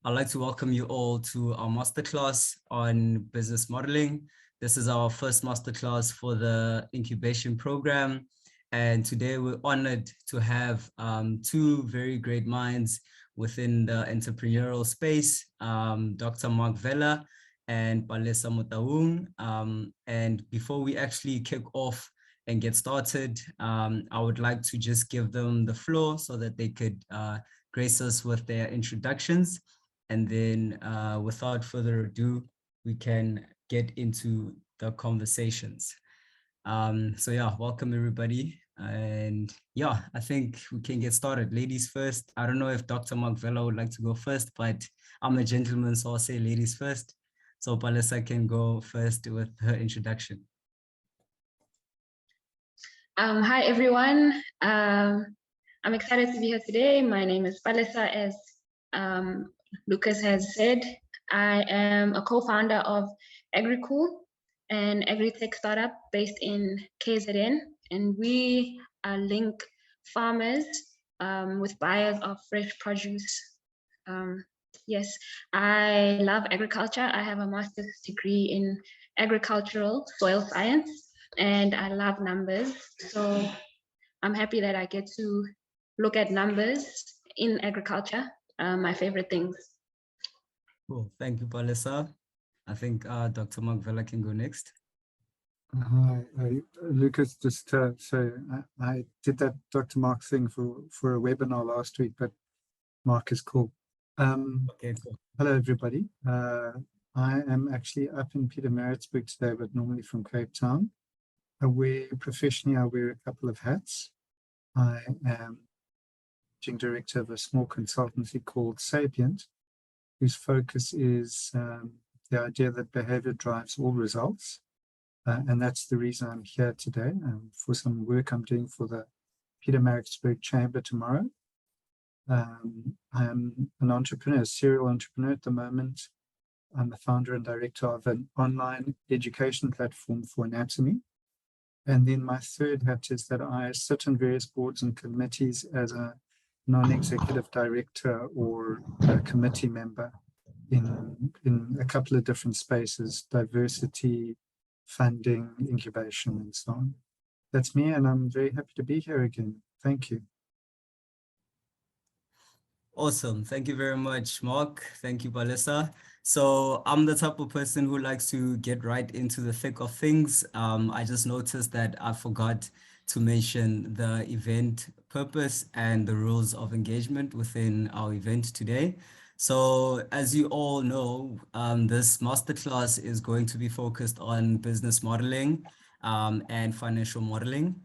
I'd like to welcome you all to our masterclass on business modeling. This is our first masterclass for the incubation program. And today we're honored to have two very great minds within the entrepreneurial space, Dr. Mark Vella and Palesa Moatung. And before we actually kick off and get started, I would like to just give them the floor so that they could grace us with their introductions. And then without further ado, we can get into the conversations. So yeah, welcome everybody. And yeah, I think we can get started. Ladies first. I don't know if Dr. Mark Vella would like to go first, but I'm a gentleman, so I'll say ladies first. So Palesa can go first with her introduction. Hi, everyone. I'm excited to be here today. My name is Palesa, as Lucas has said. I am a co-founder of Agrikool, an agri-tech startup based in KZN, and we link farmers with buyers of fresh produce. Yes, I love agriculture. I have a master's degree in agricultural soil science, and I love numbers. So I'm happy that I get to look at numbers in agriculture, my favorite things. Cool, thank you, Palesa. I think Dr. Mark Vella can go next. Hi, Lucas, just so I did that Dr. Mark thing for a webinar last week, but Mark is cool. Okay, cool. Hello, everybody. I am actually up in Pietermaritzburg today, but normally from Cape Town. Professionally, I wear a couple of hats. I am managing director of a small consultancy called Sapientt, whose focus is the idea that behavior drives all results. And that's the reason I'm here today for some work I'm doing for the Pietermaritzburg Chamber tomorrow. I'm an entrepreneur, a serial entrepreneur at the moment. I'm the founder and director of an online education platform for anatomy. And then my third hat is that I sit on various boards and committees as a non-executive director or a committee member in a couple of different spaces: diversity, funding, incubation, and so on. That's me, and I'm very happy to be here again. Thank you. Awesome. Thank you very much, Mark. Thank you, Palesa. So I'm the type of person who likes to get right into the thick of things. I just noticed that I forgot to mention the event purpose and the rules of engagement within our event today. So as you all know, this masterclass is going to be focused on business modeling and financial modeling,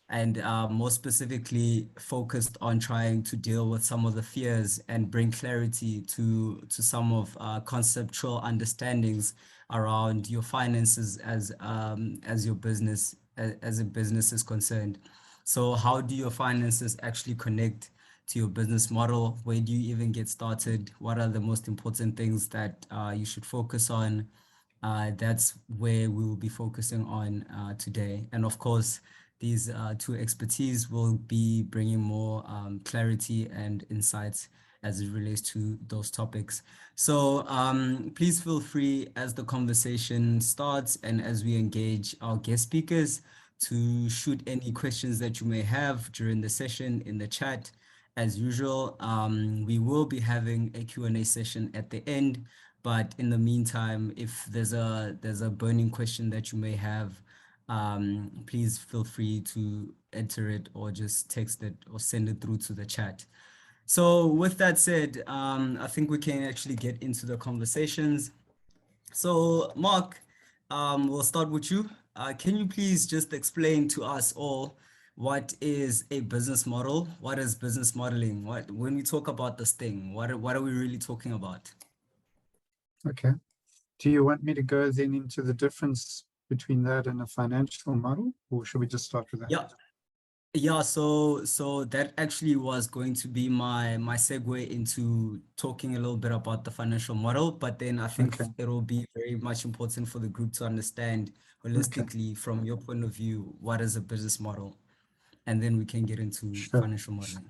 and more specifically focused on trying to deal with some of the fears and bring clarity to some of conceptual understandings around your finances as your business, as a business is concerned. So how do your finances actually connect to your business model? Where do you even get started? What are the most important things that you should focus on? That's where we will be focusing on today. And of course, these two expertise will be bringing more clarity and insights as it relates to those topics. So please feel free as the conversation starts and as we engage our guest speakers to shoot any questions that you may have during the session in the chat. As usual, we will be having a Q&A session at the end, but in the meantime, if there's a burning question that you may have, please feel free to enter it or just text it or send it through to the chat. So with that said, I think we can actually get into the conversations. So Mark, we'll start with you. Can you please just explain to us all what is a business model? What is business modeling? When we talk about this thing, what are we really talking about? Okay. Do you want me to go then into the difference between that and a financial model, or should we just start with that? Yeah, so that actually was going to be my segue into talking a little bit about the financial model, but then I think it will be very much important for the group to understand holistically from your point of view, what is a business model, and then we can get into financial modeling.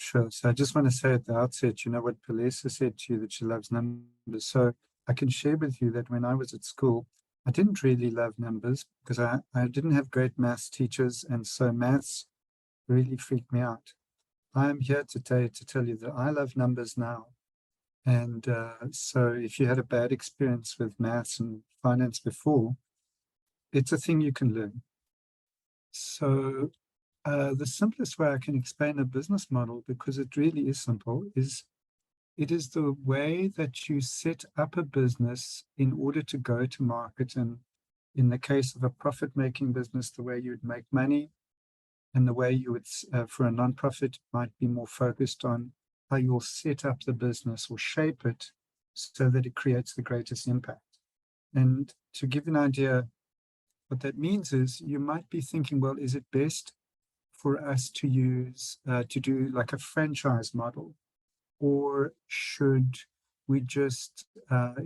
Sure. So I just want to say at the outset, you know what Palesa said to you, that she loves numbers. So I can share with you that when I was at school, I didn't really love numbers because I didn't have great maths teachers. And so maths really freaked me out. I am here today to tell you that I love numbers now. And so if you had a bad experience with maths and finance before, it's a thing you can learn. So the simplest way I can explain a business model, because it really is simple, is it is the way that you set up a business in order to go to market. And in the case of a profit-making business, the way you would make money, and the way you would, for a nonprofit, might be more focused on how you'll set up the business or shape it so that it creates the greatest impact. And to give you an idea, what that means is you might be thinking, well, is it best for us to use, to do like a franchise model? Or should we just,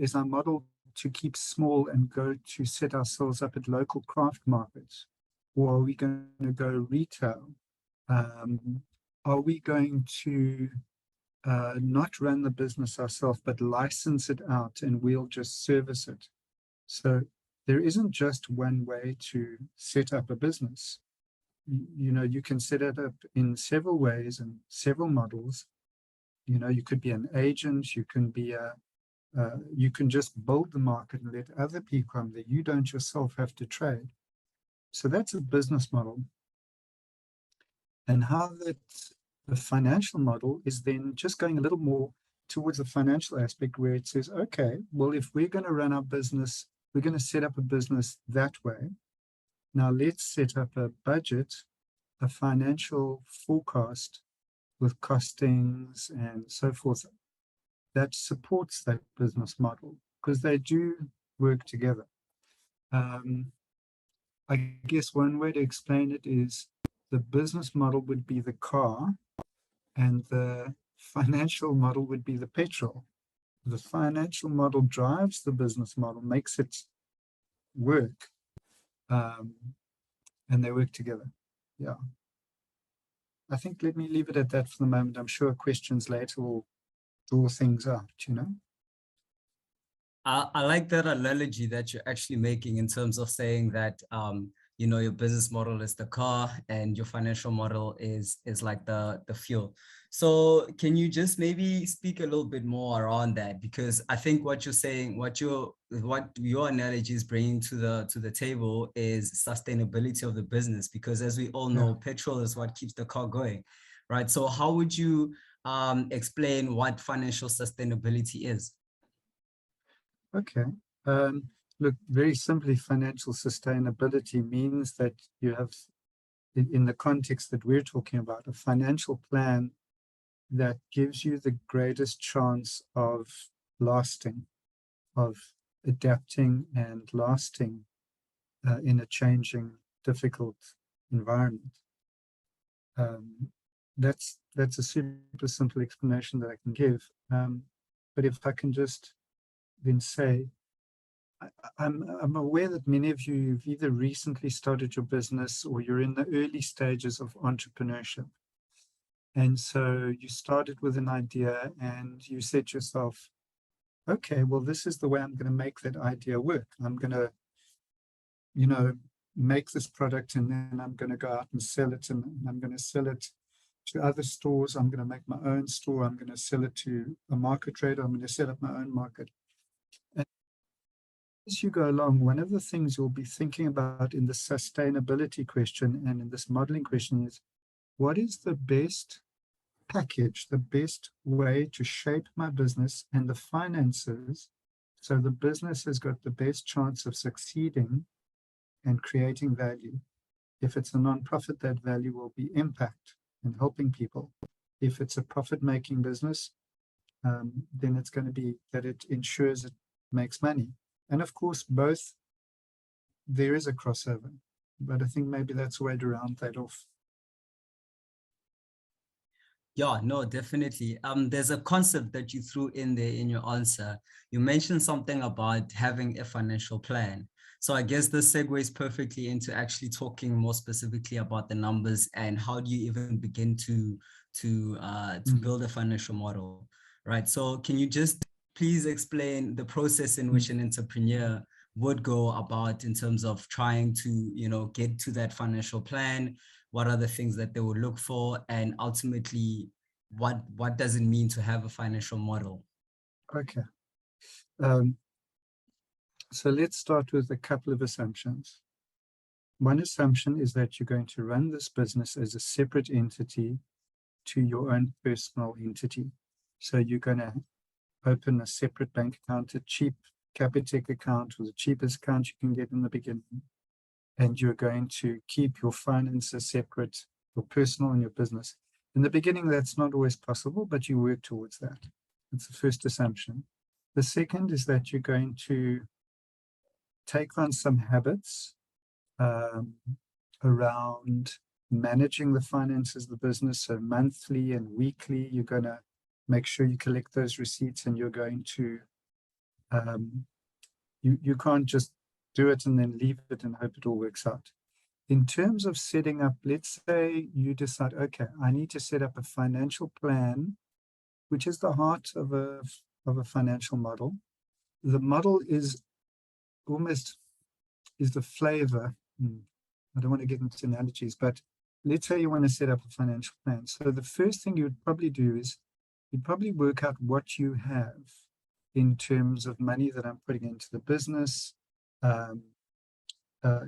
is our model to keep small and go to set ourselves up at local craft markets? Or are we going to go retail? Are we going to not run the business ourselves, but license it out and we'll just service it? So there isn't just one way to set up a business. You know, you can set it up in several ways and several models. You know, you could be an agent, you can be you can just build the market and let other people come there. You don't yourself have to trade. So that's a business model. And how that the financial model is then just going a little more towards the financial aspect, where it says, okay, well, if we're going to run our business, we're going to set up a business that way. Now let's set up a budget, a financial forecast with costings and so forth that supports that business model, because they do work together. I guess one way to explain it is the business model would be the car and the financial model would be the petrol. The financial model drives the business model, makes it work, and they work together. Yeah. I think let me leave it at that for the moment. I'm sure questions later will draw things out, you know? I like that analogy that you're actually making in terms of saying that, you know, your business model is the car and your financial model is like the fuel. So can you just maybe speak a little bit more around that? Because I think what you're saying, what your analogy is bringing to the table is sustainability of the business, because as we all know, petrol is what keeps the car going, right? So how would you explain what financial sustainability is? Okay. Look, very simply, financial sustainability means that you have, in the context that we're talking about, a financial plan that gives you the greatest chance of lasting, of adapting and lasting in a changing, difficult environment. That's a super simple explanation that I can give. But if I can just then say, I'm aware that many of you have either recently started your business or you're in the early stages of entrepreneurship. And so you started with an idea and you said to yourself, okay, well, this is the way I'm going to make that idea work. I'm going to, you know, make this product and then I'm going to go out and sell it, and I'm going to sell it to other stores. I'm going to make my own store. I'm going to sell it to a market trader. I'm going to set up my own market. And as you go along, one of the things you'll be thinking about in the sustainability question and in this modeling question is, what is the best package, the best way to shape my business and the finances so the business has got the best chance of succeeding and creating value? If it's a nonprofit, that value will be impact and helping people. If it's a profit-making business, then it's going to be that it ensures it makes money. And of course, both, there is a crossover, but I think maybe that's a way to round that off. Yeah, no, definitely. There's a concept that you threw in there in your answer. You mentioned something about having a financial plan. So I guess this segues perfectly into actually talking more specifically about the numbers and how do you even begin to to build a financial model, right? So can you just please explain the process in which an entrepreneur would go about in terms of trying to, you know, get to that financial plan? What are the things that they will look for, and ultimately what does it mean to have a financial model? Okay. So let's start with a couple of assumptions. One assumption is that you're going to run this business as a separate entity to your own personal entity. So you're going to open a separate bank account, a cheap Capitec account, or the cheapest account you can get in the beginning. And you're going to keep your finances separate, your personal and your business. In the beginning, that's not always possible, but you work towards that. That's the first assumption. The second is that you're going to take on some habits around managing the finances of the business. So monthly and weekly, you're going to make sure you collect those receipts, and you're going to, you can't just do it and then leave it and hope it all works out. In terms of setting up, let's say you decide, okay, I need to set up a financial plan, which is the heart of a financial model. The model is almost the flavor. I don't want to get into analogies, but let's say you want to set up a financial plan. So the first thing you would probably do is you'd probably work out what you have in terms of money that I'm putting into the business.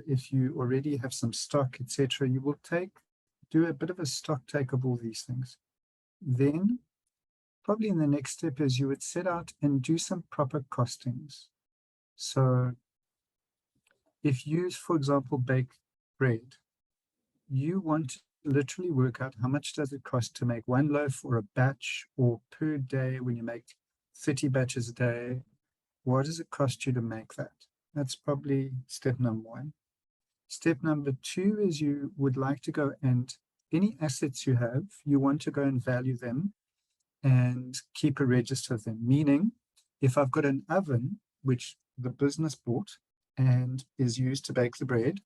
If you already have some stock, etc., you will do a bit of a stock take of all these things. Then probably in the next step is you would set out and do some proper costings. So if you, for example, bake bread, you want to literally work out how much does it cost to make one loaf or a batch, or per day when you make 30 batches a day, what does it cost you to make that? That's probably step number one. Step number two is you would like to go, and any assets you have, you want to go and value them and keep a register of them. Meaning, if I've got an oven, which the business bought and is used to bake the bread,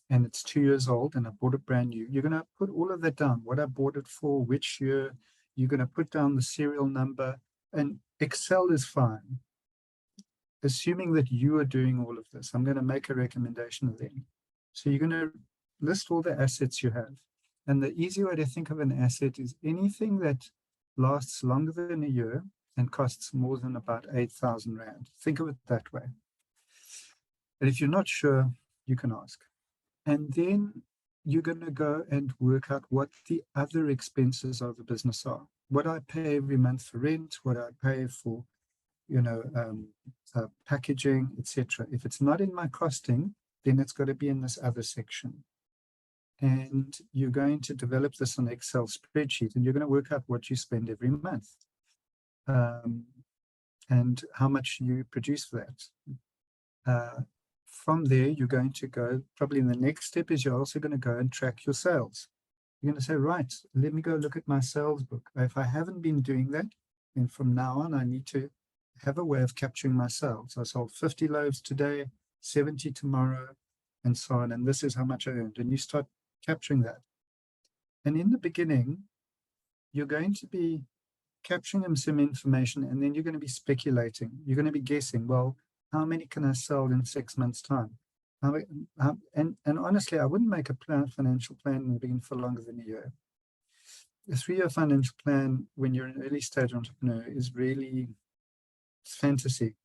and it's 2 years old and I bought it brand new, you're going to put all of that down, what I bought it for, which year, you're going to put down the serial number, and Excel is fine. Assuming that you are doing all of this, I'm going to make a recommendation of them. So you're going to list all the assets you have. And the easy way to think of an asset is anything that lasts longer than a year and costs more than about 8,000 Rand. Think of it that way. And if you're not sure, you can ask. And then you're going to go and work out what the other expenses of the business are. What I pay every month for rent, what I pay for, packaging, etc. If it's not in my costing, then it's got to be in this other section. And you're going to develop this on an Excel spreadsheet, and you're going to work out what you spend every month and how much you produce for that. From there, you're going to go, probably in the next step is you're also going to go and track your sales. You're going to say, right, let me go look at my sales book. If I haven't been doing that, then from now on, I need to have a way of capturing my sales. I sold 50 loaves today, 70 tomorrow, and so on. And this is how much I earned. And you start capturing that. And in the beginning, you're going to be capturing some information, and then you're going to be speculating. You're going to be guessing, well, how many can I sell in 6 months' time? And honestly, I wouldn't make a financial plan in the beginning for longer than a year. A 3-year financial plan when you're an early stage entrepreneur is really fantasy.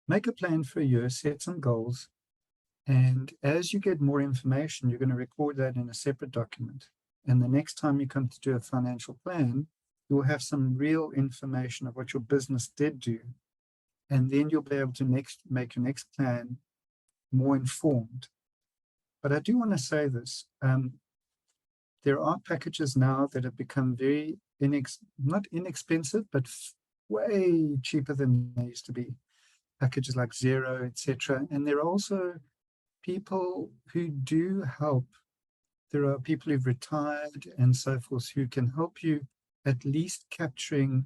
Make a plan for a year, set some goals, and as you get more information, you're going to record that in a separate document. And the next time you come to do a financial plan, you'll have some real information of what your business did do. And then you'll be able to make your next plan more informed. But I do want to say this. There are packages now that have become very, not inexpensive, but way cheaper than they used to be. Packages like Zero, etc. And there are also people who do help. There are people who've retired and so forth who can help you at least capturing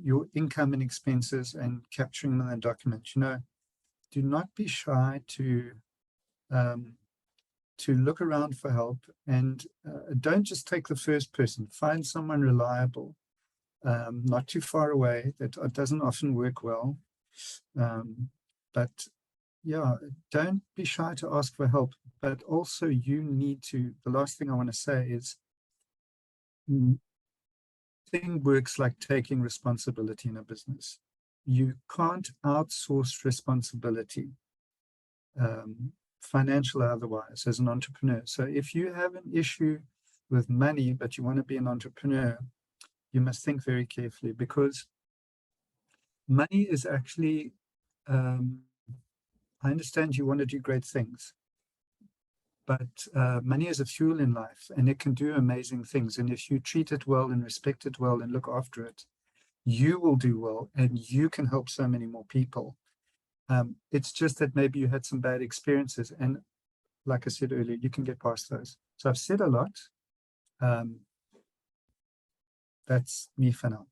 your income and expenses and capturing them in a document. Do not be shy to to look around for help, and don't just take the first person. Find someone reliable, not too far away. That doesn't often work well. But yeah, don't be shy to ask for help. But also you need to, the last thing I want to say is, thing works like taking responsibility in a business. You can't outsource responsibility, financial or otherwise, as an entrepreneur. So if you have an issue with money, but you want to be an entrepreneur, you must think very carefully, because money is actually, I understand you want to do great things, but money is a fuel in life, and it can do amazing things. And if you treat it well and respect it well and look after it, you will do well, and you can help so many more people. It's just that maybe you had some bad experiences, and like I said earlier, you can get past those. So I've said a lot. That's me for now.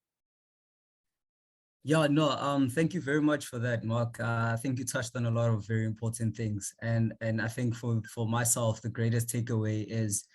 Yeah, no, thank you very much for that, Mark. I think you touched on a lot of very important things. And I think for myself, the greatest takeaway is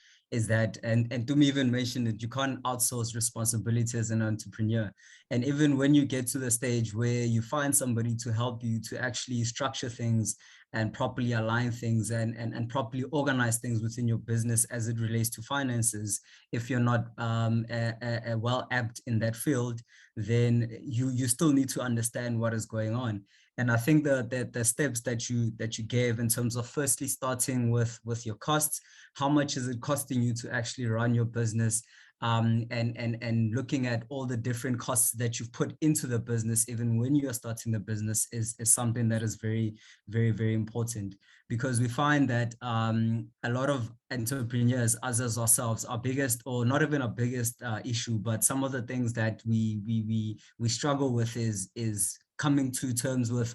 that, and Tumi even mentioned it, you can't outsource responsibility as an entrepreneur. And even when you get to the stage where you find somebody to help you to actually structure things and properly align things and properly organize things within your business as it relates to finances, if you're not well apt in that field, then you still need to understand what is going on. And I think the steps that you gave in terms of firstly starting with your costs, how much is it costing you to actually run your business, and looking at all the different costs that you've put into the business, even when you are starting the business, is something that is very, very, very important, because we find that a lot of entrepreneurs, us as ourselves, our biggest, or not even our biggest issue, but some of the things that we struggle with is coming to terms with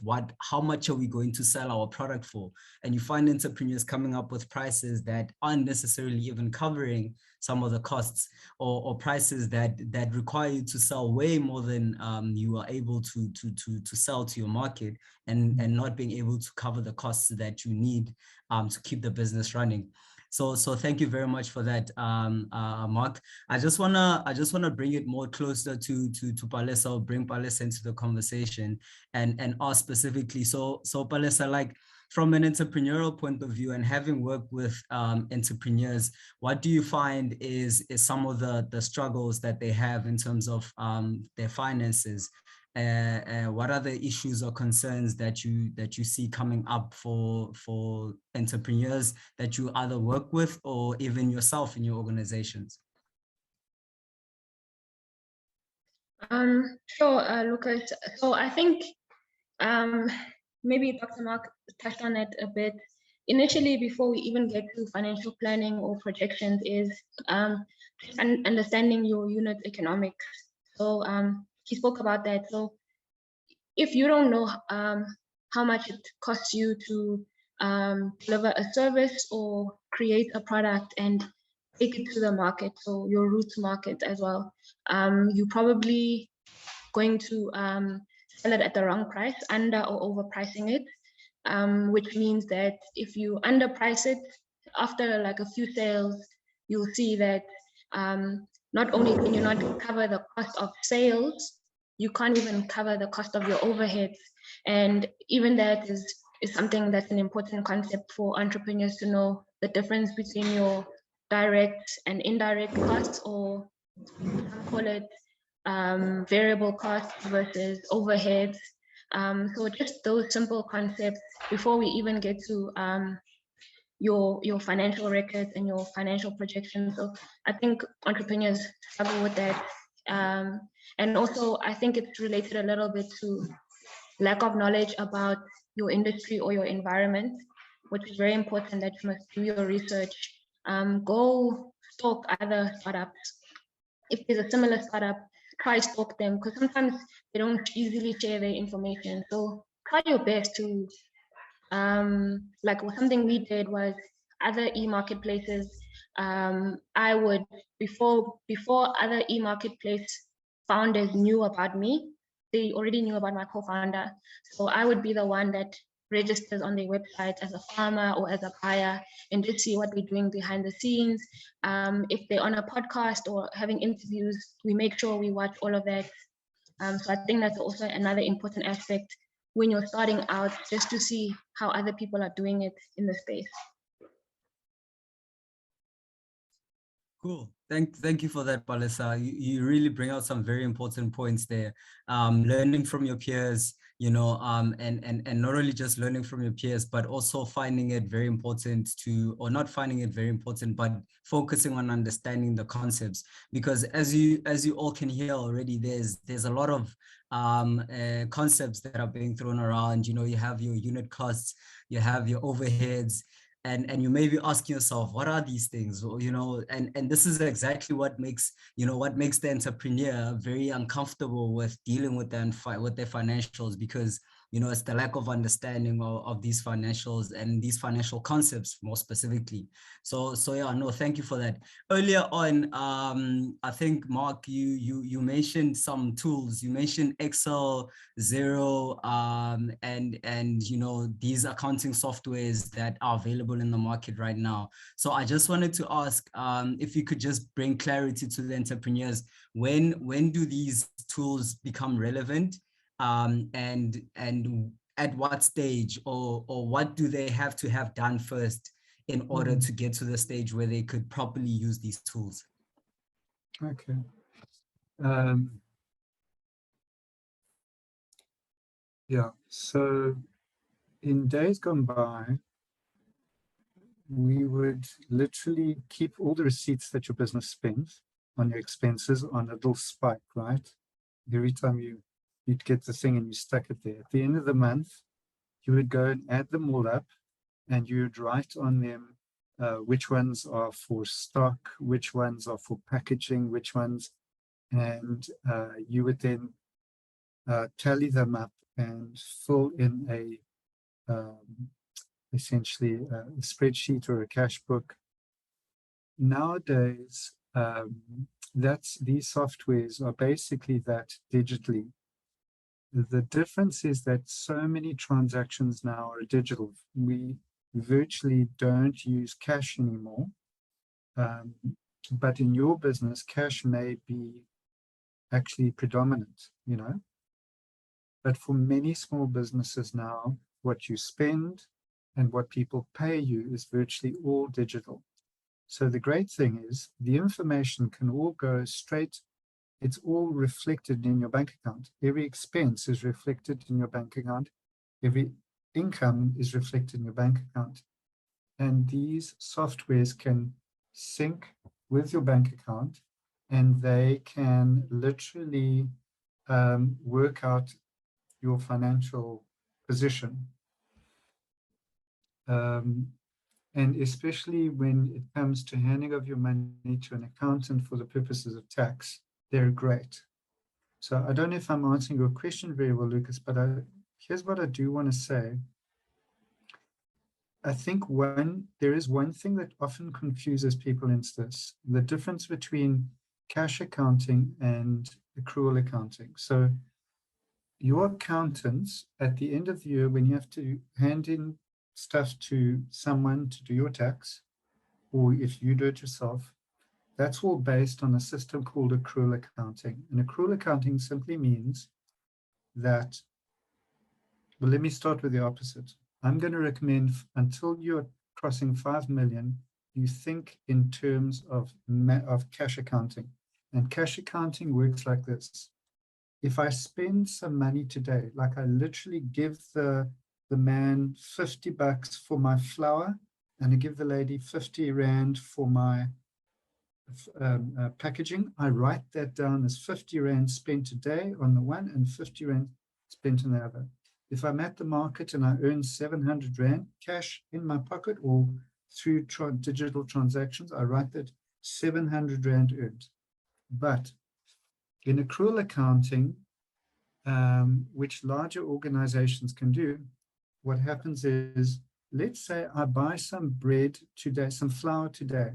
how much are we going to sell our product for. And you find entrepreneurs coming up with prices that aren't necessarily even covering some of the costs, or prices that require you to sell way more than you are able to sell to your market, and not being able to cover the costs that you need to keep the business running. So thank you very much for that, Mark. I just wanna bring it more closer to Palesa, or bring Palesa into the conversation, and ask specifically. So Palesa, like, from an entrepreneurial point of view, and having worked with entrepreneurs, what do you find is some of the struggles that they have in terms of their finances? What are the issues or concerns that you see coming up for entrepreneurs that you either work with, or even yourself in your organizations? Sure, Lucas. So I think maybe Dr. Mark touched on it a bit. Initially, before we even get to financial planning or projections, is understanding your unit economics. So he spoke about that. So if you don't know how much it costs you to deliver a service or create a product and take it to the market, so your route to market as well, you're probably going to sell it at the wrong price, under or overpricing it, which means that if you underprice it, after like a few sales, you'll see that not only can you not cover the cost of sales, you can't even cover the cost of your overheads. And even that is something that's an important concept for entrepreneurs to know, the difference between your direct and indirect costs, or some call it variable costs versus overheads. So just those simple concepts before we even get to your financial records and your financial projections. So I think entrepreneurs struggle with that. And also I think it's related a little bit to lack of knowledge about your industry or your environment, which is very important, that you must do your research. Go stalk other startups. If there's a similar startup, try stalk them, because sometimes they don't easily share their information. So try your best to, like something we did was other e-marketplaces. I would, before other e-marketplace founders knew about me, they already knew about my co-founder. So I would be the one that registers on their website as a farmer or as a buyer and just see what we're doing behind the scenes. If they're on a podcast or having interviews, we make sure we watch all of that. So I think that's also another important aspect when you're starting out, just to see how other people are doing it in the space. Cool. Thank you for that, Palesa. You really bring out some very important points there. Learning from your peers, and not only just learning from your peers, but also finding it very important or not finding it very important, but focusing on understanding the concepts. Because as you all can hear already, there's a lot of concepts that are being thrown around. You have your unit costs, you have your overheads, and you may be asking yourself, what are these things? And this is exactly what makes the entrepreneur very uncomfortable with dealing with their financials, because it's the lack of understanding of these financials and these financial concepts more specifically. So yeah, no, thank you for that. Earlier on, I think Mark, you mentioned some tools. You mentioned Excel, Xero, and these accounting softwares that are available in the market right now. So I just wanted to ask if you could just bring clarity to the entrepreneurs. When do these tools become relevant? And at what stage, or what do they have to have done first in order to get to the stage where they could properly use these tools? Okay. Yeah, so in days gone by, we would literally keep all the receipts that your business spends on your expenses on a little spike, right? Every time you'd get the thing and you stuck it there. At the end of the month, you would go and add them all up, and you would write on them which ones are for stock, which ones are for packaging, which ones, and you would then tally them up and fill in essentially a spreadsheet or a cash book. Nowadays, these softwares are basically that digitally. The difference is that so many transactions now are digital. We virtually don't use cash anymore. But in your business, cash may be actually predominant, But for many small businesses now, what you spend and what people pay you is virtually all digital. So the great thing is the information can all go straight. It's all reflected in your bank account. Every expense is reflected in your bank account. Every income is reflected in your bank account. And these softwares can sync with your bank account, and they can literally work out your financial position. And especially when it comes to handing over your money to an accountant for the purposes of tax, they're great. So I don't know if I'm answering your question very well, Lucas, but here's what I do want to say. I think there is one thing that often confuses people in this, the difference between cash accounting and accrual accounting. So your accountants, at the end of the year, when you have to hand in stuff to someone to do your tax, or if you do it yourself, that's all based on a system called accrual accounting. And accrual accounting simply means that, well, let me start with the opposite. I'm going to recommend, until you're crossing 5 million, you think in terms of cash accounting. And cash accounting works like this. If I spend some money today, like I literally give the man 50 bucks for my flour, and I give the lady 50 Rand for my packaging, I write that down as 50 Rand spent today on the one and 50 Rand spent on the other. If I'm at the market and I earn 700 Rand cash in my pocket or through digital transactions, I write that 700 Rand earned. But in accrual accounting, which larger organizations can do, what happens is, let's say I buy some bread today, some flour today,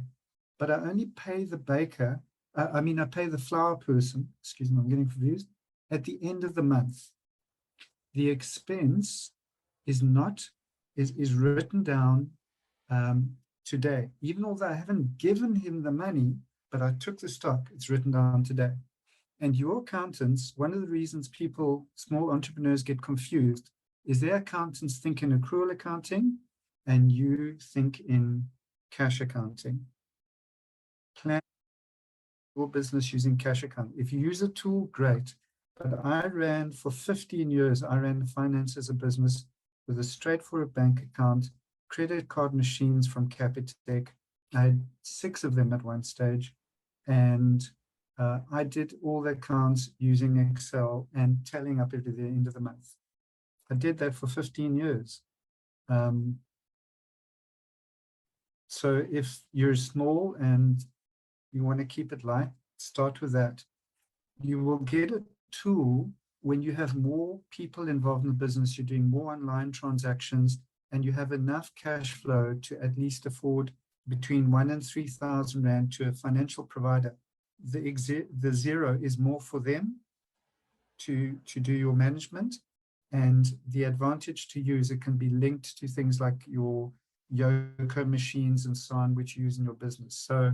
but I only pay the baker, I pay the flour person, excuse me, I'm getting confused, at the end of the month. The expense is written down today. Even although I haven't given him the money, but I took the stock, it's written down today. And your accountants, one of the reasons small entrepreneurs get confused is their accountants think in accrual accounting and you think in cash accounting. Plan your business using cash account. If you use a tool, great. But I ran for 15 years, I ran the finance as a business with a straightforward bank account, credit card machines from Capitec. I had 6 of them at one stage. And I did all the accounts using Excel and tallying up at the end of the month. I did that for 15 years. So if you're small and you want to keep it light, start with that. You will get a tool when you have more people involved in the business, you're doing more online transactions, and you have enough cash flow to at least afford between 1,000 and 3,000 Rand to a financial provider. The zero is more for them to do your management, and the advantage to you is it can be linked to things like your Yoko machines and so on, which you use in your business. So,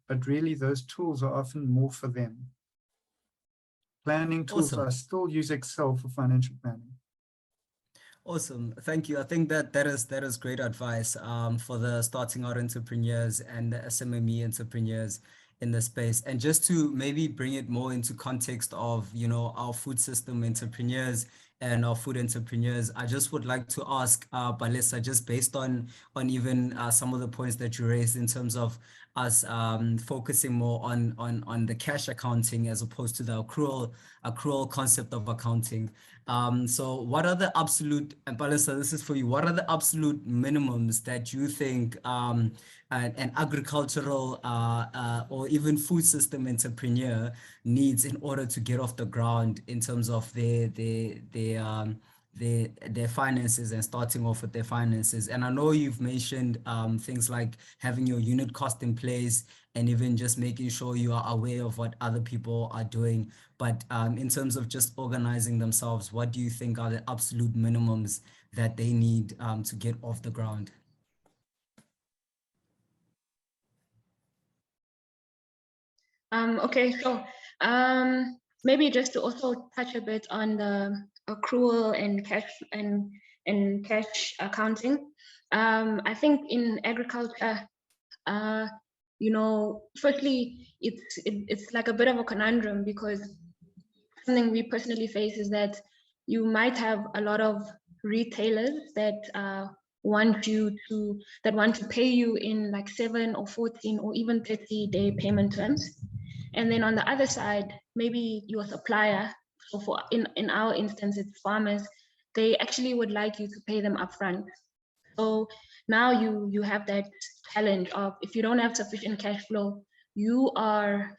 but really those tools are often more for them. Planning tools, Awesome. I still use Excel for financial planning. Awesome. Thank you. I think that is great advice for the starting out entrepreneurs and the SMME entrepreneurs in the space. And just to maybe bring it more into context of, our food system entrepreneurs and our food entrepreneurs, I just would like to ask Palesa, just based on even some of the points that you raised in terms of us focusing more on the cash accounting as opposed to the accrual concept of accounting. So what are the absolute, and Palesa, this is for you, what are the absolute minimums that you think an agricultural or even food system entrepreneur needs in order to get off the ground in terms of their finances and starting off with their finances? And I know you've mentioned things like having your unit cost in place and even just making sure you are aware of what other people are doing. But in terms of just organizing themselves, what do you think are the absolute minimums that they need to get off the ground? Okay, so maybe just to also touch a bit on the accrual and cash accounting. I think in agriculture, firstly, it's like a bit of a conundrum, because something we personally face is that you might have a lot of retailers that want to pay you in like 7 or 14 or even 30-day payment terms. And then on the other side, maybe your supplier, so in our instance, it's farmers, they actually would like you to pay them upfront. So now you have that challenge of, if you don't have sufficient cash flow, you are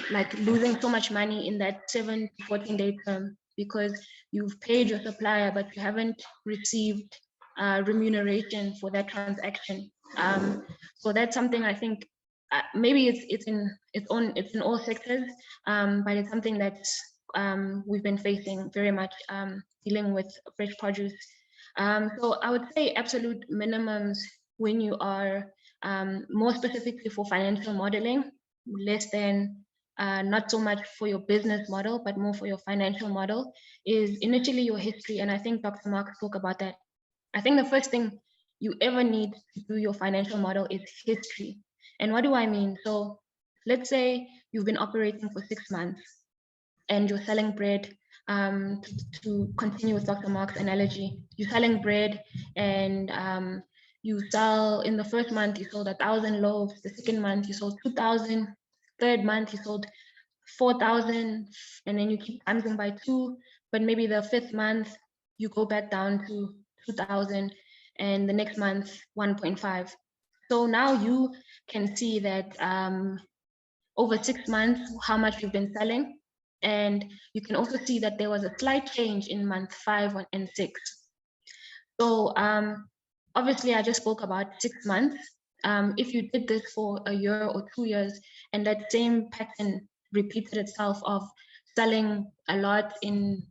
like losing so much money in that 7 to 14-day term, because you've paid your supplier, but you haven't received remuneration for that transaction. So that's something I think maybe it's in all sectors, but it's something that we've been facing very much, dealing with fresh produce. So I would say absolute minimums when you are more specifically for financial modeling, less than not so much for your business model, but more for your financial model, is initially your history. And I think Dr. Mark spoke about that. I think the first thing you ever need to do your financial model is history. And what do I mean? So let's say you've been operating for 6 months and you're selling bread. To continue with Dr. Mark's analogy, you're selling bread and you sell, in the first month, you sold 1,000 loaves. The second month, you sold 2,000. Third month, you sold 4,000. And then you keep times by 2. But maybe the 5th month, you go back down to 2,000. And the next month, 1.5. So now you can see that over 6 months, how much you've been selling. And you can also see that there was a slight change in month 5 and 6. So obviously, I just spoke about 6 months. If you did this for a year or 2 years, and that same pattern repeated itself of selling a lot in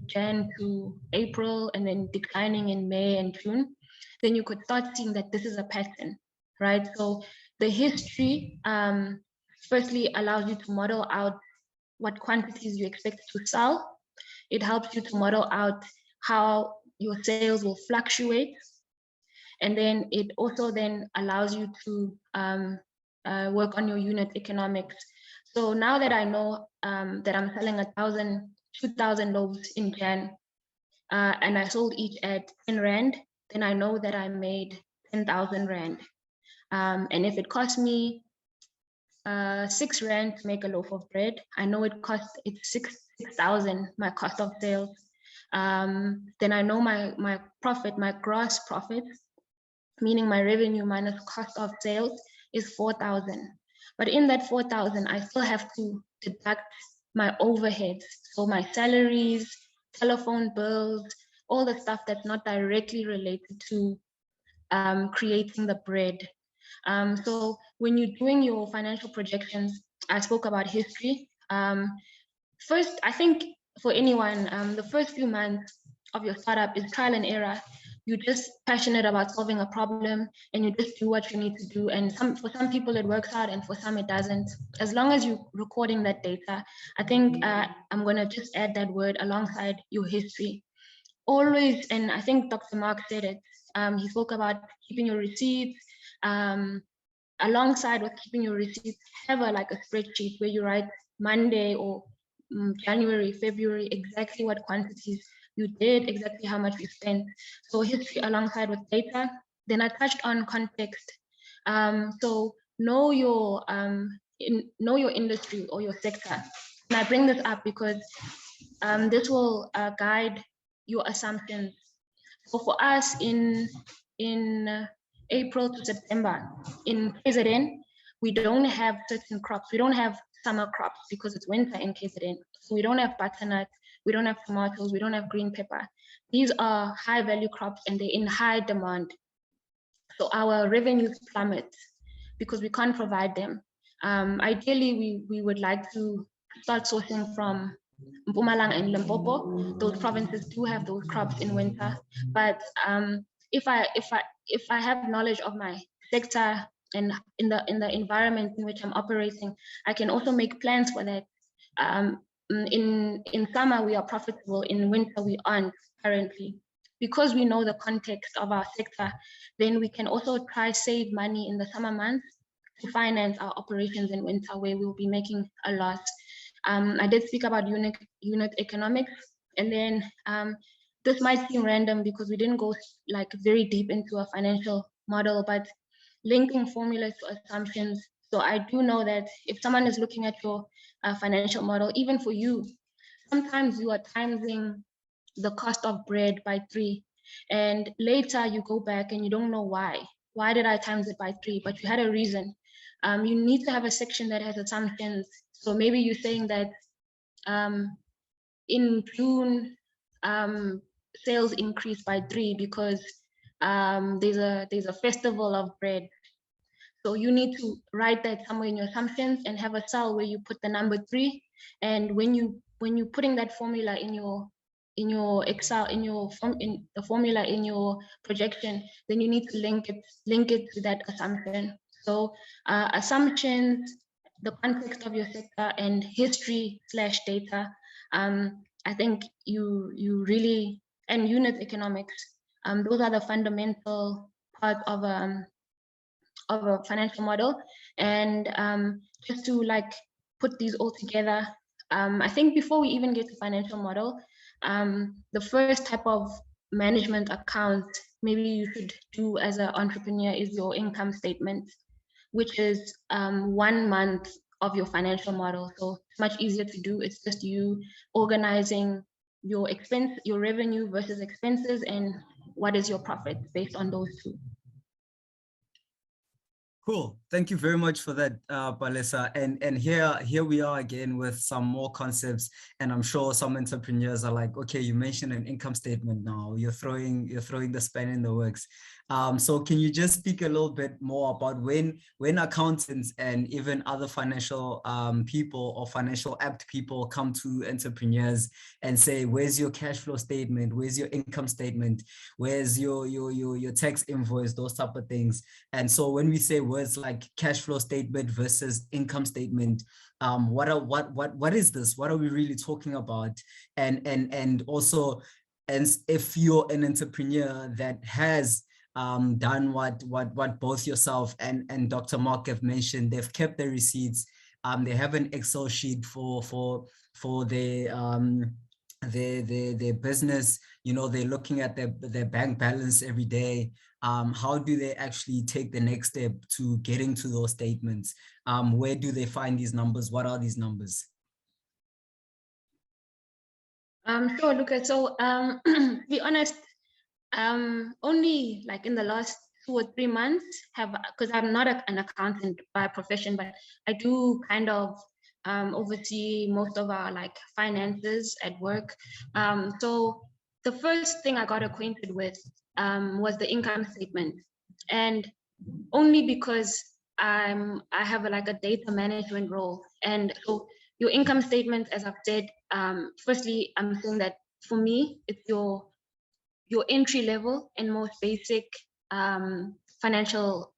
Jan to April and then declining in May and June, then you could start seeing that this is a pattern, right? So the history firstly allows you to model out what quantities you expect to sell. It helps you to model out how your sales will fluctuate. And then it also then allows you to work on your unit economics. So now that I know that I'm selling 2,000 loaves in Jan, and I sold each at 10 Rand, then I know that I made 10,000 Rand. And if it cost me 6 Rand to make a loaf of bread, I know it's 6,000, my cost of sales. Then I know my profit, my gross profit, meaning my revenue minus cost of sales, is 4,000. But in that 4,000, I still have to deduct my overheads. So my salaries, telephone bills, all the stuff that's not directly related to creating the bread. So when you're doing your financial projections, I spoke about history. First, I think for anyone, the first few months of your startup is trial and error. You're just passionate about solving a problem and you just do what you need to do. And for some people it works out and for some it doesn't. As long as you're recording that data, I think I'm gonna just add that word alongside your history. Always, and I think Dr. Mark said it, he spoke about keeping your receipts. Alongside with keeping your receipts, have like a spreadsheet where you write Monday or January, February, exactly what quantities you did, exactly how much you spent. So history alongside with data. Then I touched on context. So know your industry or your sector. And I bring this up because this will guide your assumptions. So for us in April to September in KZN, we don't have certain crops. We don't have summer crops because it's winter in KZN. So we don't have butternut, we don't have tomatoes, we don't have green pepper. These are high value crops and they're in high demand. So our revenues plummet because we can't provide them. Ideally, we would like to start sourcing from Mpumalanga and Limpopo. Those provinces do have those crops in winter. But if I have knowledge of my sector and in the environment in which I'm operating, I can also make plans for that. In summer we are profitable, in winter we aren't currently. Because we know the context of our sector, then we can also try save money in the summer months to finance our operations in winter where we'll be making a loss. I did speak about unit economics, and then this might seem random because we didn't go like very deep into a financial model, but linking formulas to assumptions. So I do know that if someone is looking at your financial model, even for you, sometimes you are timesing the cost of bread by 3, and later you go back and you don't know why. Why did I times it by 3? But you had a reason. You need to have a section that has assumptions. So maybe you're saying that in June, sales increased by 3 because there's a festival of bread. So you need to write that somewhere in your assumptions and have a cell where you put the number 3. And when you're putting that formula in your Excel, in the formula in your projection, then you need to link it to that assumption. So assumptions, the context of your sector, and history/data. I think you really, and unit economics. Those are the fundamental parts of a financial model. And just to like put these all together, I think before we even get to financial model, the first type of management account maybe you should do as an entrepreneur is your income statement, which is 1 month of your financial model. So it's much easier to do. It's just you organizing your revenue versus expenses, and what is your profit based on those two. Cool. Thank you very much for that, Palesa. And here we are again with some more concepts. And I'm sure some entrepreneurs are like, okay, you mentioned an income statement now. You're throwing the span in the works. So can you just speak a little bit more about when accountants and even other financial people or financial apt people come to entrepreneurs and say, where's your cash flow statement? Where's your income statement? Where's your tax invoice? Those type of things. And so when we say words like cash flow statement versus income statement, what is this? What are we really talking about? And also, and if you're an entrepreneur that has done what both yourself and Dr. Mark have mentioned, they've kept the receipts. They have an Excel sheet for their business. You know, they're looking at their bank balance every day. How do they actually take the next step to getting to those statements? Where do they find these numbers? What are these numbers? Sure, Lucas. So to be honest, only like in the last 2 or 3 months because I'm not an accountant by profession, but I do kind of oversee most of our like finances at work. So the first thing I got acquainted with was the income statement, and only because I have like a data management role. And so your income statement, as I've said, firstly, I'm saying that for me, it's your entry level and most basic financial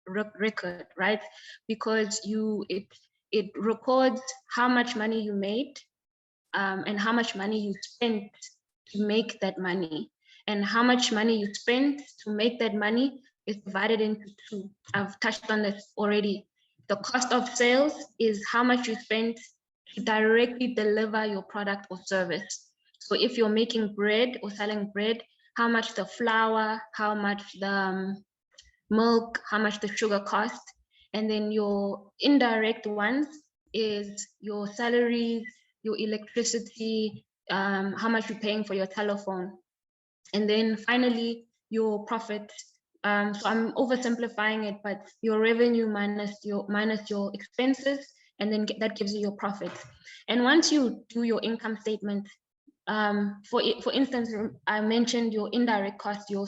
record, right? Because it records how much money you made and how much money you spent to make that money, and how much money you spent to make that money is divided into two. I've touched on this already. The cost of sales is how much you spend to directly deliver your product or service. So if you're making bread or selling bread, how much the flour, how much the milk, how much the sugar cost. And then your indirect ones is your salaries, your electricity, how much you're paying for your telephone. And then finally, your profit. So I'm oversimplifying it, but your revenue minus your expenses, and then that gives you your profit. And once you do your income statement, for instance, I mentioned your indirect costs, your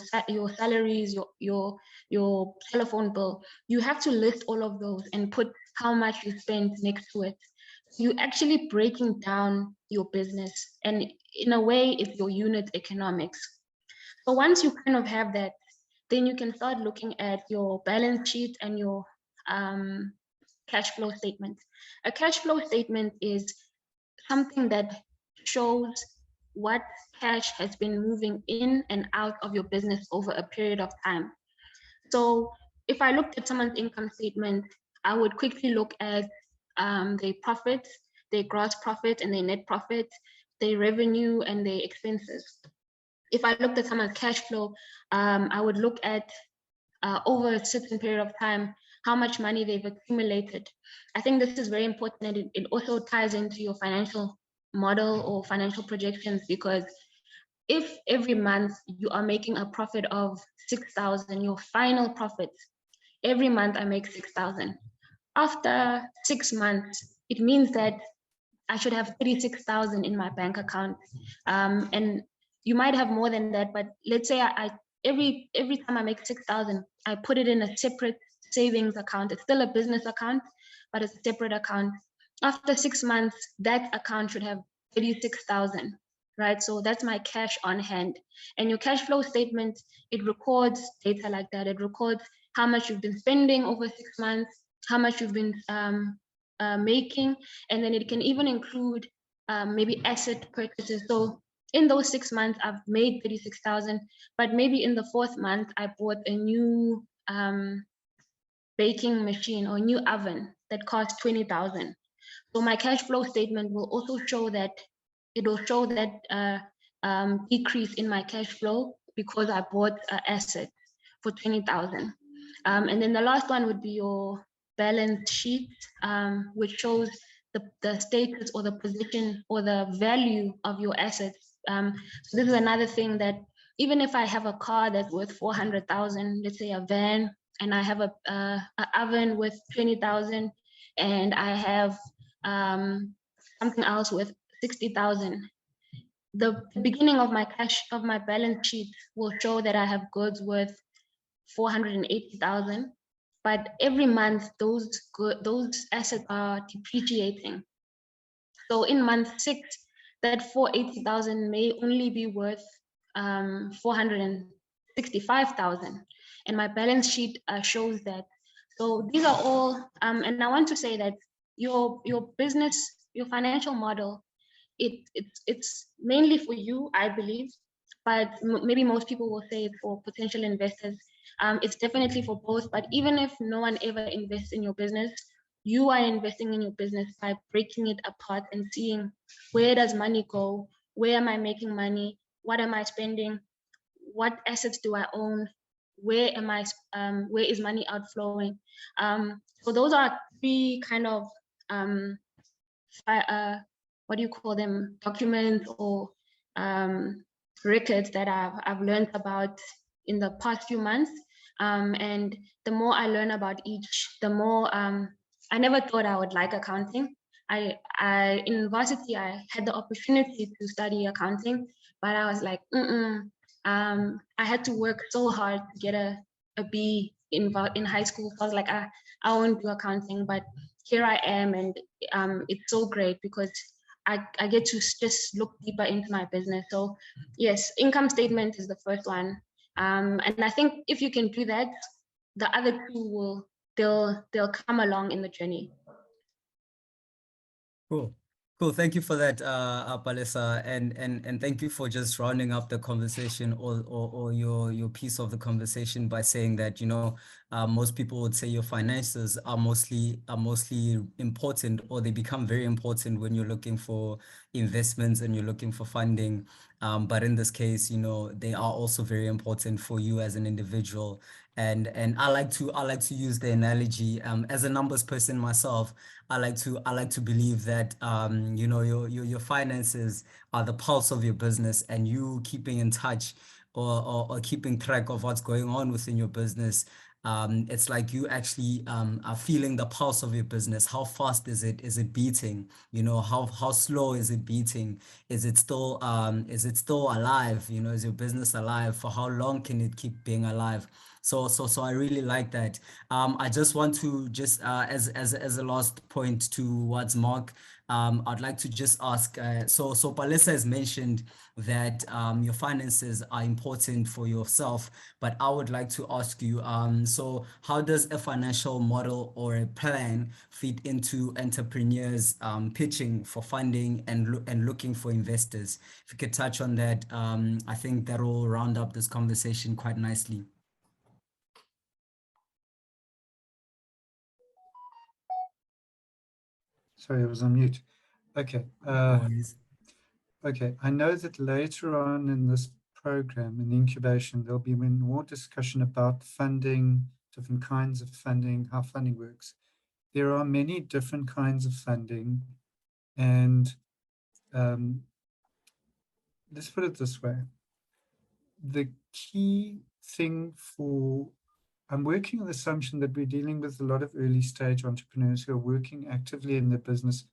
salaries, your telephone bill. You have to list all of those and put how much you spend next to it. You're actually breaking down your business, and in a way, it's your unit economics. So once you kind of have that, then you can start looking at your balance sheet and your cash flow statement. A cash flow statement is something that shows what cash has been moving in and out of your business over a period of time. So if I looked at someone's income statement, I would quickly look at their profits, their gross profit and their net profit, their revenue and their expenses. If I looked at someone's cash flow, I would look at over a certain period of time, how much money they've accumulated. I think this is very important, and it also ties into your financial model or financial projections, because if every month you are making a profit of 6,000, your final profit, every month I make 6,000. After 6 months, it means that I should have 36,000 in my bank account. And you might have more than that, but let's say every time I make 6,000, I put it in a separate savings account. It's still a business account, but it's a separate account. After 6 months, that account should have 36,000, right? So that's my cash on hand. And your cash flow statement, it records data like that. It records how much you've been spending over 6 months, how much you've been making, and then it can even include maybe asset purchases. So in those 6 months, I've made 36,000, but maybe in the 4th month, I bought a new baking machine or new oven that cost 20,000. So my cash flow statement will also show that, it will show that decrease in my cash flow because I bought an asset for 20,000. And then the last one would be your balance sheet, which shows the status or the position or the value of your assets. So this is another thing that even if I have a car that's worth 400,000, let's say a van, and I have a oven with 20,000, and I have something else with 60,000. The beginning of my balance sheet will show that I have goods worth 480,000, but every month those assets are depreciating. So in month 6, that 480,000 may only be worth 465,000, and my balance sheet shows that. So these are all, and I want to say that your business, your financial model, it's mainly for you, I believe, but maybe most people will say it's for potential investors. It's definitely for both, but even if no one ever invests in your business, you are investing in your business by breaking it apart and seeing, where does money go? Where am I making money? What am I spending? What assets do I own? Where is money outflowing? So those are 3 kind of what do you call them, documents or records that I've learned about in the past few months. And the more I learn about each, the more I never thought I would like accounting. I in university I had the opportunity to study accounting, but I was like, I had to work so hard to get a B in high school. So I was like, I won't do accounting, but here I am, and it's so great because I get to just look deeper into my business. So yes, income statement is the first one, and I think if you can do that, the other 2 they'll come along in the journey. Cool. Cool. Thank you for that, Palesa, and thank you for just rounding up the conversation or your piece of the conversation by saying that, you know, most people would say your finances are mostly important, or they become very important when you're looking for investments and you're looking for funding. But in this case, you know, they are also very important for you as an individual. And I like to use the analogy, as a numbers person myself. I like to believe that you know, your finances are the pulse of your business, and you keeping in touch or keeping track of what's going on within your business. It's like you actually are feeling the pulse of your business. How fast is it? Is it beating? You know, how slow is it beating? Is it still alive? You know, is your business alive? For how long can it keep being alive? So I really like that. I just want to just as a last point towards Mark, I'd like to just ask. So Palesa has mentioned that your finances are important for yourself, but I would like to ask you. So how does a financial model or a plan fit into entrepreneurs pitching for funding and looking for investors? If you could touch on that, I think that will round up this conversation quite nicely. Sorry, I was on mute. Okay. Okay, I know that later on in this program, in incubation, there'll be more discussion about funding, different kinds of funding, how funding works. There are many different kinds of funding, and let's put it this way. The key thing I'm working on the assumption that we're dealing with a lot of early stage entrepreneurs who are working actively in their business,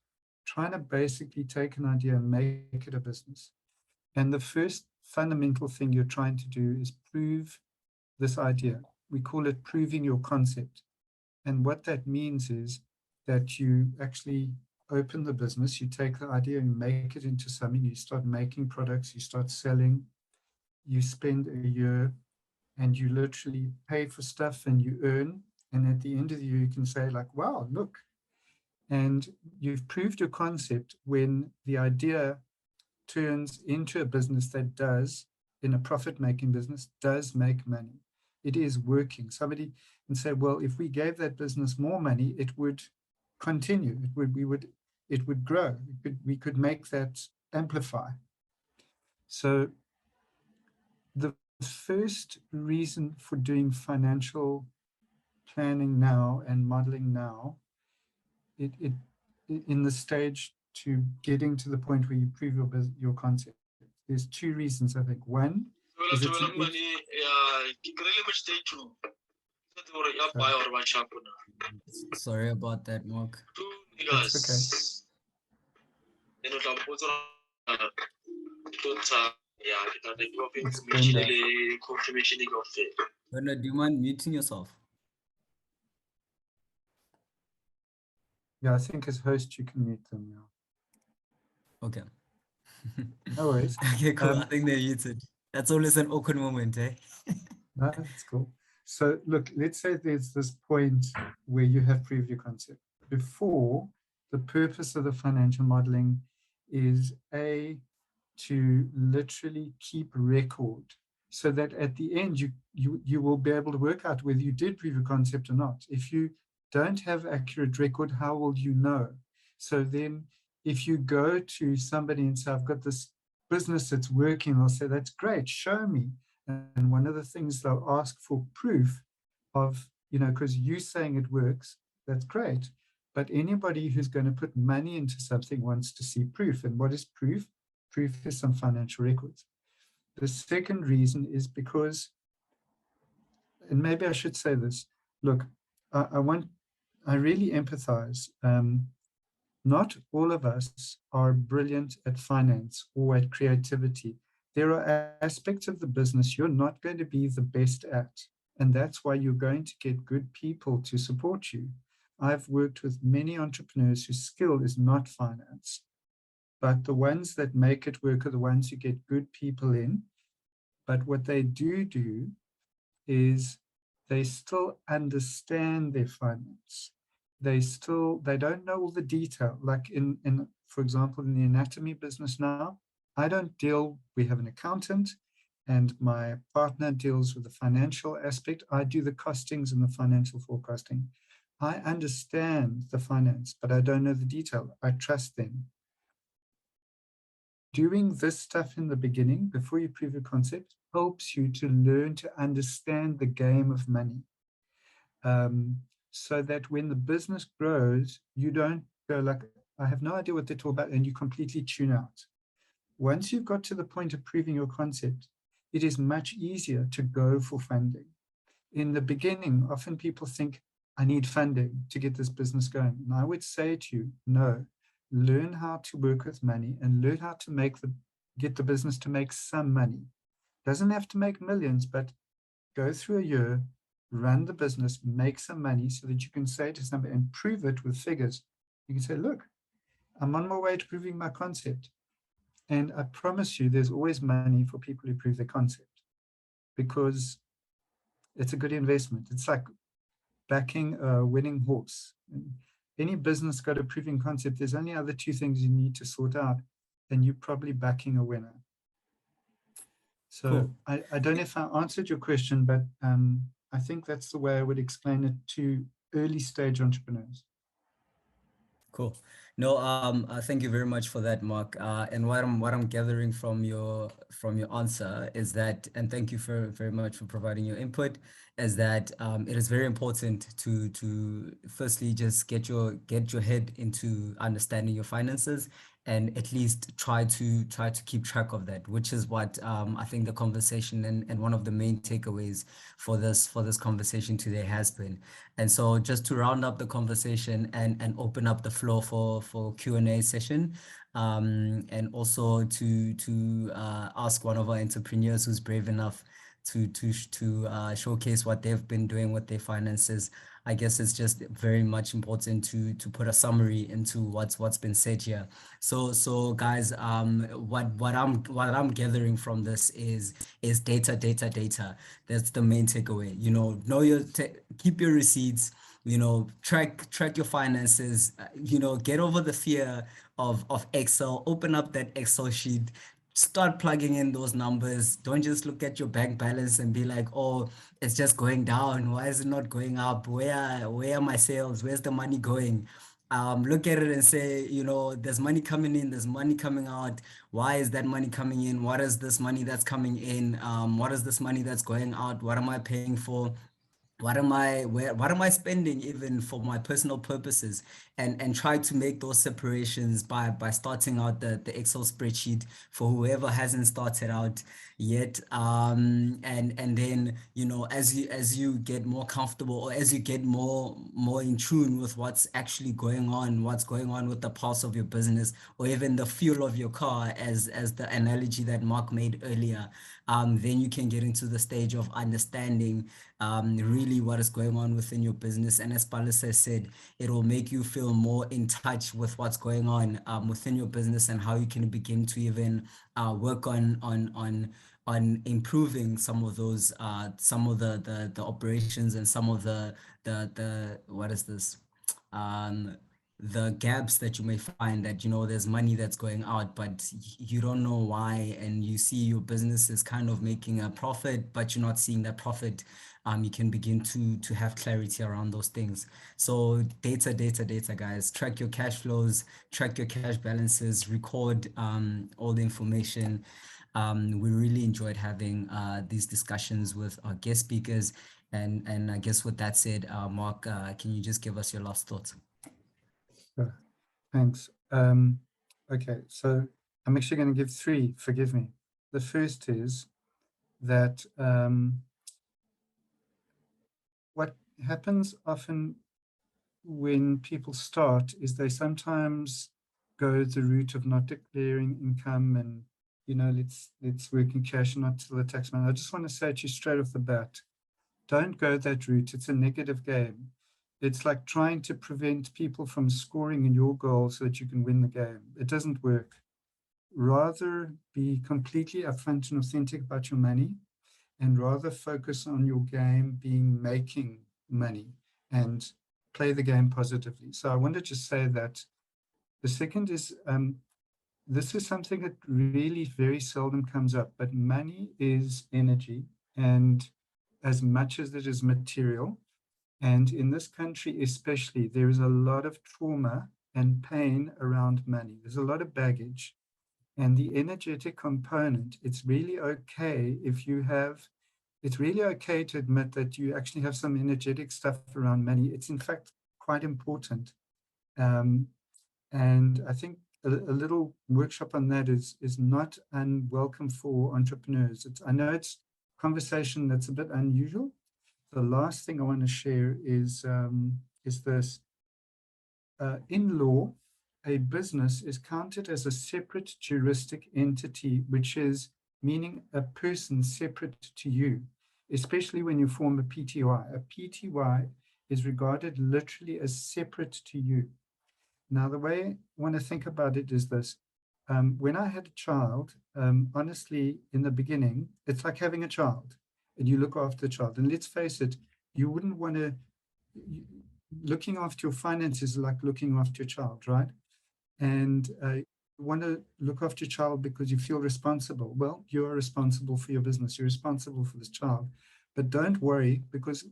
trying to basically take an idea and make it a business. And the first fundamental thing you're trying to do is prove this idea. We call it proving your concept. And what that means is that you actually open the business, you take the idea and make it into something, you start making products, you start selling, you spend a year, and you literally pay for stuff and you earn. And at the end of the year, you can say like, wow, look. And you've proved your concept when the idea turns into a business that does, in a profit-making business, does make money. It is working. Somebody can say, well, if we gave that business more money, it would continue. It would grow. We could make that amplify. So the first reason for doing financial planning now and modeling now, in the stage to getting to the point where you prove your concept, there's 2 reasons, I think. One is Sorry about that, Mark. That's okay. It's Brenda. Brenda, do you mind muting yourself? Yeah, I think as host you can mute them now. Okay. No worries. Okay, cool. I think they're muted. That's always an awkward moment, eh? No, that's cool. So look, let's say there's this point where you have proved your concept. Before, the purpose of the financial modeling is to literally keep record so that at the end you will be able to work out whether you did prove a concept or not. If you don't have accurate record, how will you know? So then if you go to somebody and say, I've got this business that's working, they'll say, that's great, show me. And one of the things they'll ask for proof of, because you saying it works, that's great. But anybody who's going to put money into something wants to see proof. And what is proof? Proof is some financial records. The second reason is because, and maybe I should say this, look, I really empathize. Not all of us are brilliant at finance or at creativity. There are aspects of the business you're not going to be the best at. And that's why you're going to get good people to support you. I've worked with many entrepreneurs whose skill is not finance, but the ones that make it work are the ones who get good people in. But what they do is they still understand their finance. They don't know all the detail. Like for example, in the anatomy business now, we have an accountant and my partner deals with the financial aspect. I do the costings and the financial forecasting. I understand the finance, but I don't know the detail. I trust them. Doing this stuff in the beginning, before you prove a concept, helps you to learn to understand the game of money. So that when the business grows, you don't go like, I have no idea what they're talking about, and you completely tune out. Once you've got to the point of proving your concept, it is much easier to go for funding. In the beginning, often people think, I need funding to get this business going. And I would say to you, no, learn how to work with money and learn how to get the business to make some money. Doesn't have to make millions, but go through a year, run the business, make some money so that you can say to somebody and prove it with figures. You can say, look, I'm on my way to proving my concept. And I promise you, there's always money for people who prove their concept because it's a good investment. It's like backing a winning horse. Any business got a proving concept, there's only other two things you need to sort out, and you're probably backing a winner. So cool. I don't know if I answered your question, but I think that's the way I would explain it to early stage entrepreneurs. Cool. No, thank you very much for that, Mark. And what I'm gathering from your answer is that, and thank you very much for providing your input, is that it is very important to firstly just get your head into understanding your finances and at least try to keep track of that, which is what I think the conversation and one of the main takeaways for this conversation today has been. And so just to round up the conversation and open up the floor for Q&A session, and also to ask one of our entrepreneurs who's brave enough to showcase what they've been doing with their finances. I guess it's just very much important to put a summary into what's been said here. So guys, what I'm gathering from this is data. That's the main takeaway. Keep your receipts. Track your finances. Get over the fear of Excel. Open up that Excel sheet. Start plugging in those numbers. Don't just look at your bank balance and be like, oh, it's just going down. Why is it not going up? Where are my sales? Where's the money going? Look at it and say, there's money coming in, there's money coming out. Why is that money coming in? What is this money that's coming in? What is this money that's going out? What am I paying for? what am I spending even for my personal purposes, and try to make those separations by starting out the Excel spreadsheet for whoever hasn't started out yet. And then, you know, as you get more comfortable, or as you get more in tune with what's actually going on, what's going on with the pulse of your business, or even the fuel of your car, as the analogy that Mark made earlier, then you can get into the stage of understanding really what is going on within your business. And as Palesa said, it will make you feel more in touch with what's going on within your business, and how you can begin to even work on improving some of those some of the operations, and some of the what is this the gaps that you may find, that, you know, there's money that's going out, but you don't know why, and you see your business is kind of making a profit, but you're not seeing that profit. You can begin to have clarity around those things. So data, guys. Track your cash flows, track your cash balances, record all the information. We really enjoyed having these discussions with our guest speakers. And I guess with that said, Mark, can you just give us your last thoughts? Sure. Thanks. Okay, so I'm actually going to give three, forgive me. The first is that what happens often when people start is they sometimes go the route of not declaring income, and, you know, let's work in cash and not till the tax man. I just want to say to you straight off the bat, don't go that route. It's a negative game. It's like trying to prevent people from scoring in your goal so that you can win the game. It doesn't work. Rather be completely upfront and authentic about your money, and rather focus on your game being making money, and play the game positively. So I want to just say that. The second is, this is something that really very seldom comes up, but money is energy, and as much as it is material. And in this country especially, there is a lot of trauma and pain around money. There's a lot of baggage. And the energetic component, it's really okay if you have, it's really okay to admit that you actually have some energetic stuff around money. It's in fact quite important. And I think a little workshop on that is not unwelcome for entrepreneurs. I know it's a conversation that's a bit unusual. The last thing I want to share is this. In law, a business is counted as a separate juristic entity, which is meaning a person separate to you, especially when you form a PTY. A PTY is regarded literally as separate to you. Now, the way I want to think about it is this. When I had a child, honestly, in the beginning, it's like having a child, and you look after the child. And let's face it, you wouldn't want to, looking after your finances is like looking after your child, right? And you want to look after your child because you feel responsible. Well, you are responsible for your business. You're responsible for this child. But don't worry, because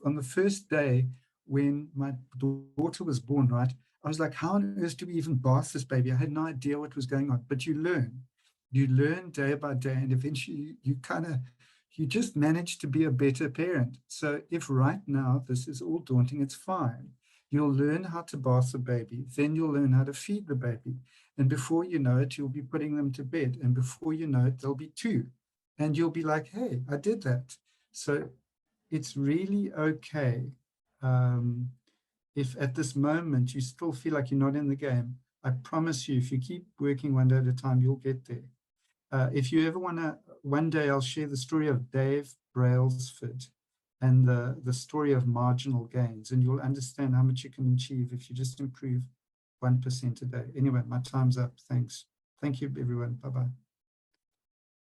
on the first day when my daughter was born, right, I was like, how on earth do we even bath this baby? I had no idea what was going on. But you learn day by day, and eventually you just manage to be a better parent. So if right now this is all daunting, it's fine. You'll learn how to bath the baby, then you'll learn how to feed the baby. And before you know it, you'll be putting them to bed. And before you know it, there'll be two. And you'll be like, hey, I did that. So it's really okay. If at this moment you still feel like you're not in the game, I promise you, if you keep working one day at a time, you'll get there. If you ever want to, one day I'll share the story of Dave Brailsford and the story of marginal gains, and you'll understand how much you can achieve if you just improve 1% a day. Anyway, my time's up. Thanks. Thank you, everyone. Bye-bye.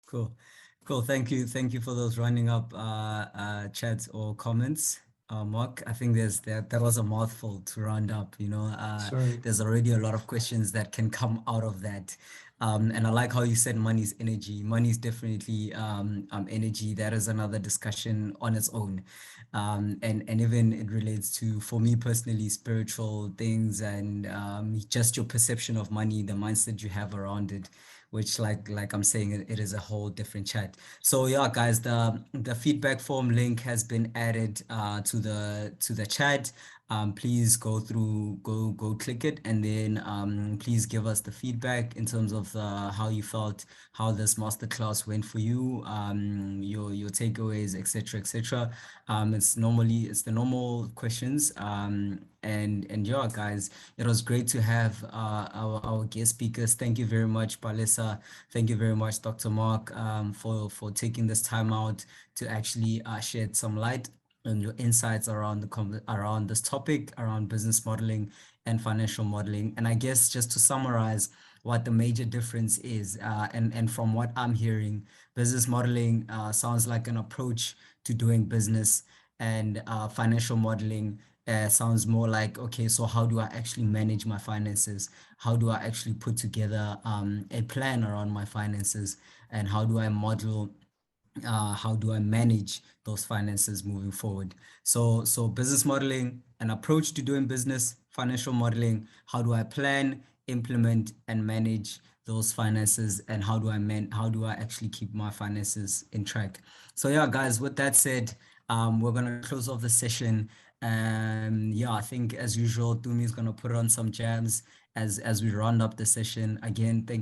Cool. Thank you for those running up chats or comments. Mark, I think that was a mouthful to round up, you know. Sorry. There's already a lot of questions that can come out of that. And I like how you said money's energy. Money's definitely energy. That is another discussion on its own. And even it relates to, for me personally, spiritual things and just your perception of money, the mindset you have around it, which like I'm saying, it is a whole different chat. So yeah, guys, the feedback form link has been added to the chat. Please go click it, and then please give us the feedback in terms of how you felt, how this masterclass went for you, your takeaways, etc., etc. It's the normal questions. And yeah, guys, it was great to have our guest speakers. Thank you very much, Palesa. Thank you very much, Dr. Mark, for taking this time out to actually shed some light and your insights around this topic, around business modeling and financial modeling. And I guess just to summarize what the major difference is, and from what I'm hearing, business modeling sounds like an approach to doing business, and financial modeling sounds more like, okay, so how do I actually manage my finances? How do I actually put together a plan around my finances? And how do I manage those finances moving forward? So business modeling, an approach to doing business. Financial modeling, how do I plan, implement, and manage those finances? And how do I actually keep my finances in track? So yeah, guys, with that said, we're gonna close off the session. Yeah, I think as usual, Tumi is gonna put on some jams as we round up the session. Again, thank